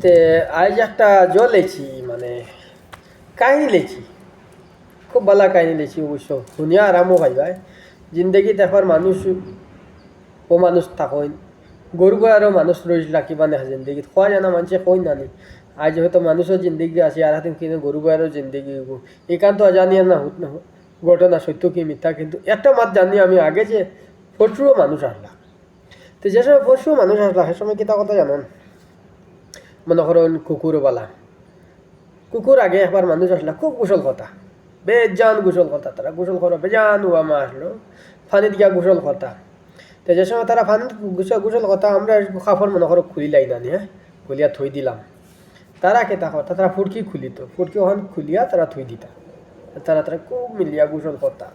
তে আজ একটা লেছি মানে কাহিনী লেছি, খুব ভালো কাহিনী লেছি অবশ্য, শুনিয়া আরামও পাইবাই। জিন্দগি দেখার মানুষ ও মানুষ থাকইন, গরু গায়েরও মানুষ রইলা কিবা না জিন্দগিত খোয়া জানা মানুষে কই নানি। আজ হয়তো মানুষের জিন্দগি আছে, আর হাতে কিন্তু গরু গায়েরও জিন্দগি হইব। একান্ত অজানিয়া না হুত না ঘটনা সত্য কি মিথ্যা, কিন্তু একটা মাত জানি আমি আগে যে প্রচুরও মানুষ আসলা। তো যে সময় প্রচুর মানুষ আসলা সে সময় কিতা কথা জানেন, মনে করেন কুকুরবালা, কুকুর আগে একবার মানুষ আসলা, খুব কুশল কথা, বেজান কুশল কথা, তারা কুশল করো বেজান ওয়ামা আসলো ফানিত গিয়া কুশল কথা। তো যে সময় তারা ফানিত কুশল কথা আমরা কাপড় মনে করো খুলি লাই না হ্যাঁ, খুলিয়া থই দিলাম। তারা কেতা কথা, তারা ফুটকি খুলিত, ফুটকি ওখান খুলিয়া তারা থই দিতা। তারা তারা খুব মিলিয়া গোসল করতা।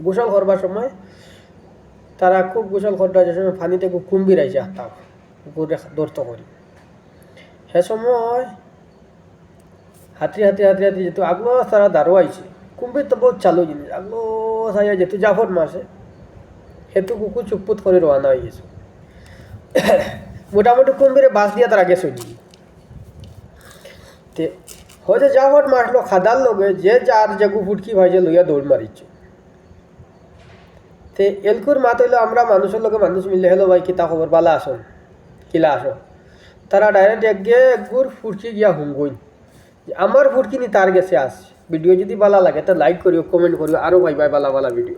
গোসল করবার সময় তারা খুব গোসল করতে, যে সময় পানিতে খুব কুম্ভীর আইসে আসতাম কুকুরে দৌড়তো করি, সে সময় হাতি হাতি হাতি হাতি যেহেতু আগলো তারা দাঁড়ো আইছে, কুম্ভীর তো বহুত চালু জিনিস, আগলো সাইয়া যেহেতু জাফর মাসে সেতু কুকুর চুপপুত করে রওনা হয়ে গেছে। মোটামুটি কুম্ভীরে বাস দিয়া তারা গেছে দিই। তে হয়তো জাফর মারলো খাদার লগে যে যার জাগু ফুটকি ভাইজে লইয়া দৌড় মারিছে। তে এলকুর মাত হইলো আমরা মানুষের লগে মানুষ মিলে, হেলো ভাই কিতা খবর, বালা আসুন কিলা আসো। তারা ডাইরেক্ট একগে একগুর ফুটকি গিয়া হুঙ্গুইন, আমার ফুটকি নি তার গেছে আস। ভিডিও যদি ভালো লাগে তা লাইক করিও, কমেন্ট করিও, আরও ভাই ভাই বালা বালা ভিডিও।